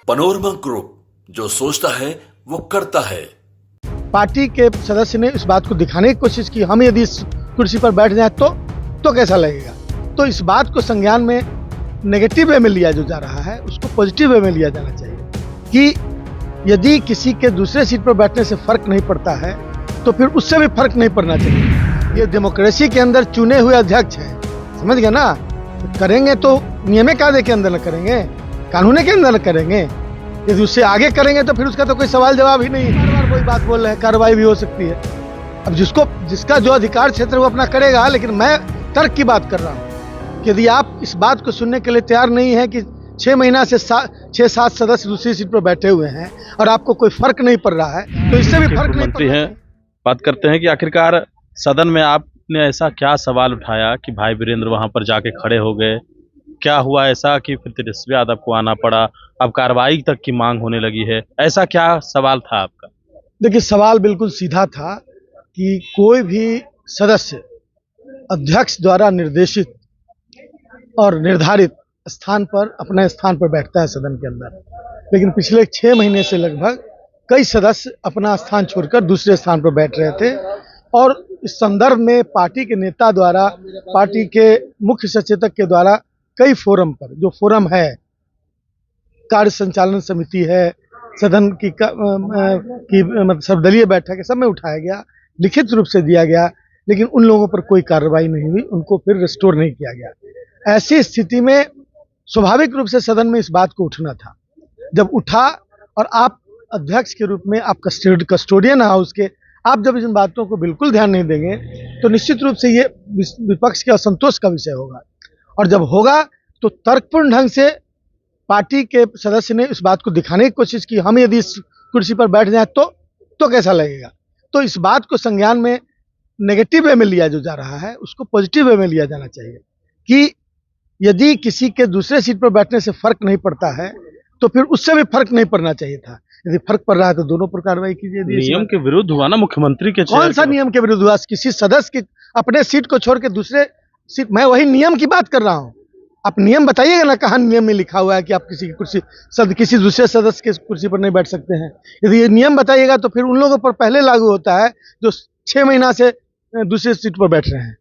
Panorama group, जो सोचता है वो करता है। पार्टी के सदस्य ने इस बात को दिखाने की कोशिश की, हम यदि इस कुर्सी पर बैठ जाए तो कैसा लगेगा। तो इस बात को संज्ञान में नेगेटिव वे में लिया जो जा रहा है, उसको पॉजिटिव वे में लिया जाना चाहिए कि यदि किसी के दूसरे सीट पर बैठने से फर्क नहीं पड़ता है तो फिर उससे भी फर्क नहीं पड़ना चाहिए। ये डेमोक्रेसी के अंदर चुने हुए अध्यक्ष हैं, समझ गए ना। तो करेंगे तो नियम कायदे के अंदर न करेंगे, कानून के अंदर न करेंगे। यदि उससे आगे करेंगे तो फिर उसका तो कोई सवाल जवाब ही नहीं है। बार बार वही बात बोल रहे हैं, कार्रवाई भी हो सकती है। अब जिसका जो अधिकार क्षेत्र वो अपना करेगा, लेकिन मैं तर्क की बात कर रहा हूँ कि यदि आप इस बात को सुनने के लिए तैयार नहीं है कि 6 महीना से 6-7 सदस्य दूसरी सीट पर बैठे हुए हैं और आपको कोई फर्क नहीं पड़ रहा है, तो इससे भी फर्क नहीं मंत्री हैं, बात करते हैं कि आखिरकार सदन में आपने ऐसा क्या सवाल उठाया कि भाई वीरेंद्र वहां पर जाके खड़े हो गए। क्या हुआ ऐसा कि फिर तेजस्वी यादव को आना पड़ा, अब कार्रवाई तक की मांग होने लगी है, ऐसा क्या सवाल था आपका? देखिए, सवाल बिल्कुल सीधा था कि कोई भी सदस्य अध्यक्ष द्वारा निर्देशित और निर्धारित स्थान पर, अपने स्थान पर बैठता है सदन के अंदर, लेकिन पिछले 6 महीने से लगभग कई सदस्य अपना स्थान छोड़कर दूसरे स्थान पर बैठ रहे थे। और इस संदर्भ में पार्टी के नेता द्वारा, पार्टी के मुख्य सचेतक के द्वारा कई फोरम पर, जो फोरम है, कार्य संचालन समिति है, सदन की मतलब सर्वदलीय बैठक है, सब में उठाया गया, लिखित रूप से दिया गया, लेकिन उन लोगों पर कोई कार्रवाई नहीं हुई, उनको फिर रिस्टोर नहीं किया गया। ऐसी स्थिति में स्वाभाविक रूप से सदन में इस बात को उठना था। जब उठा और आप अध्यक्ष के रूप में, आप कस्टोडियन हाउस के, आप जब इन बातों को बिल्कुल ध्यान नहीं देंगे तो निश्चित रूप से ये विपक्ष के असंतोष का विषय होगा। और जब होगा तो तर्कपूर्ण ढंग से पार्टी के सदस्य ने इस बात को दिखाने की कोशिश की, हम यदि इस कुर्सी पर बैठ जाए तो कैसा लगेगा। तो इस बात को संज्ञान में नेगेटिव वे में लिया जो जा रहा है, उसको पॉजिटिव वे में लिया जाना चाहिए कि यदि किसी के दूसरे सीट पर बैठने से फर्क नहीं पड़ता है तो फिर उससे भी फर्क नहीं पड़ना चाहिए था। यदि फर्क पड़ रहा है तो दोनों पर कार्रवाई कीजिए। नियम के विरुद्ध हुआ ना मुख्यमंत्री के? कौन सा नियम के विरुद्ध हुआ? किसी सदस्य की अपने सीट को छोड़ के दूसरे सीट, मैं वही नियम की बात कर रहा हूं। आप नियम बताइएगा ना, कहाँ नियम में लिखा हुआ है कि आप किसी की कुर्सी, किसी दूसरे सदस्य की कुर्सी पर नहीं बैठ सकते हैं। यदि ये नियम बताइएगा तो फिर उन लोगों पर पहले लागू होता है जो 6 महीना से दूसरी सीट पर बैठ रहे हैं।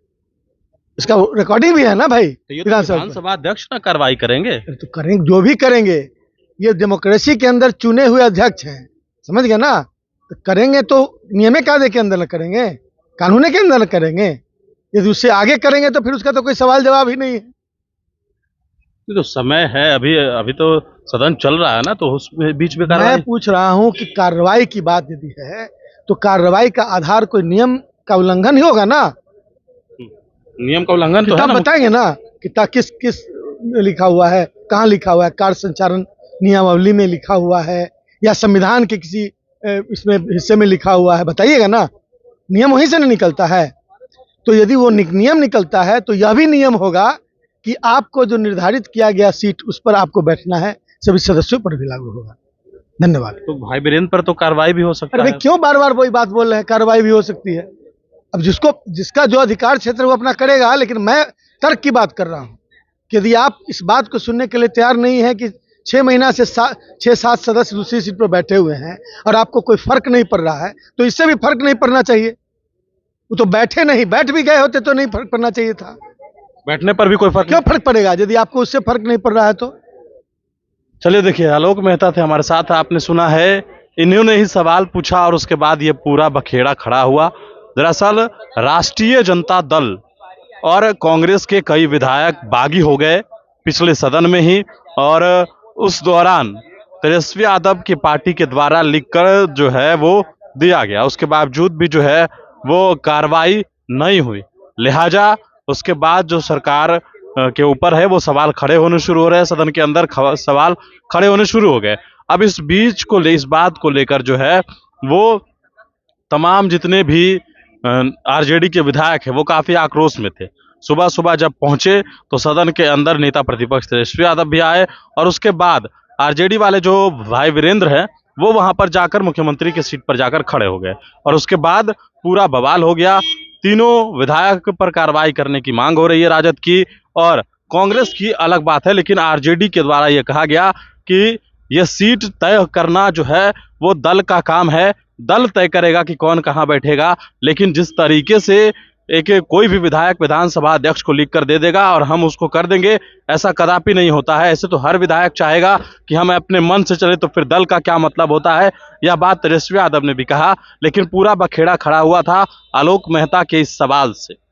इसका रिकॉर्डिंग भी है ना भाई। विधानसभा अध्यक्ष ना कार्रवाई करेंगे तो करेंगे, जो भी करेंगे। ये डेमोक्रेसी के अंदर चुने हुए अध्यक्ष हैं, समझ गए ना। तो करेंगे तो नियम कायदे के अंदर न करेंगे, कानून के अंदर न करेंगे। यदि उससे आगे करेंगे तो फिर उसका तो कोई सवाल जवाब ही नहीं है। तो समय है, अभी तो सदन चल रहा है ना, तो उस बीच में मैं पूछ रहा हूं कि कार्रवाई की बात यदि है तो कार्रवाई का आधार कोई नियम का उल्लंघन ही होगा ना। नियम का उल्लंघन तो है ना, बताएंगे ना कि किस लिखा हुआ है, कहाँ लिखा हुआ है, कार्य संचालन नियमावली में लिखा हुआ है या संविधान के किसी इसमें हिस्से में लिखा हुआ है, बताइएगा ना। नियम वहीं से नहीं निकलता है। तो यदि वो नियम निकलता है तो यह भी नियम होगा कि आपको जो निर्धारित किया गया सीट, उस पर आपको बैठना है, सभी सदस्यों पर भी लागू होगा। धन्यवाद। तो भाई वीरेंद्र पर तो कार्रवाई भी हो सकता है। क्यों बार बार वही बात बोल रहे हैं? कार्रवाई भी हो सकती है। अब जिसका जो अधिकार क्षेत्र वो अपना करेगा, लेकिन मैं तर्क की बात कर रहा हूं कि यदि आप इस बात को सुनने के लिए तैयार नहीं है कि 6 महीना से 6-7 सदस्य दूसरी सीट पर बैठे हुए हैं और आपको कोई फर्क नहीं पड़ रहा है, तो इससे भी फर्क नहीं पड़ना चाहिए। वो तो बैठे नहीं, बैठ भी गए होते तो नहीं फर्क पड़ना चाहिए था। बैठने पर भी कोई फर्क क्यों फर्क पड़ेगा यदि आपको उससे फर्क नहीं पड़ रहा है तो? चलिए देखिए, आलोक मेहता थे हमारे साथ, आपने सुना है, इन्होंने ही सवाल पूछा और उसके बाद ये पूरा बखेड़ा खड़ा हुआ। दरअसल राष्ट्रीय जनता दल और कांग्रेस के कई विधायक बागी हो गए पिछले सदन में ही, और उस दौरान तेजस्वी यादव की पार्टी के द्वारा लिखकर जो है वो दिया गया, उसके बावजूद भी जो है वो कार्रवाई नहीं हुई। लिहाजा उसके बाद जो सरकार के ऊपर है वो सवाल खड़े होने शुरू हो रहे हैं, सदन के अंदर सवाल खड़े होने शुरू हो गए। अब इस बात को लेकर जो है वो तमाम जितने भी आरजेडी के विधायक है वो काफी आक्रोश में थे। सुबह सुबह जब पहुंचे तो सदन के अंदर नेता प्रतिपक्ष तेजस्वी यादव भी आए और उसके बाद आरजेडी वाले जो भाई वीरेंद्र हैं वो वहां पर जाकर मुख्यमंत्री की सीट पर जाकर खड़े हो गए और उसके बाद पूरा बवाल हो गया। तीनों विधायक पर कार्रवाई करने की मांग हो रही है राजद की, और कांग्रेस की अलग बात है, लेकिन आरजेडी के द्वारा यह कहा गया कि ये सीट तय करना जो है वो दल का काम है। दल तय करेगा कि कौन कहाँ बैठेगा, लेकिन जिस तरीके से एक कोई भी विधायक विधानसभा अध्यक्ष को लिख कर दे देगा और हम उसको कर देंगे, ऐसा कदापि नहीं होता है। ऐसे तो हर विधायक चाहेगा कि हम अपने मन से चले, तो फिर दल का क्या मतलब होता है। यह बात तेजस्वी यादव ने भी कहा, लेकिन पूरा बखेड़ा खड़ा हुआ था आलोक मेहता के इस सवाल से।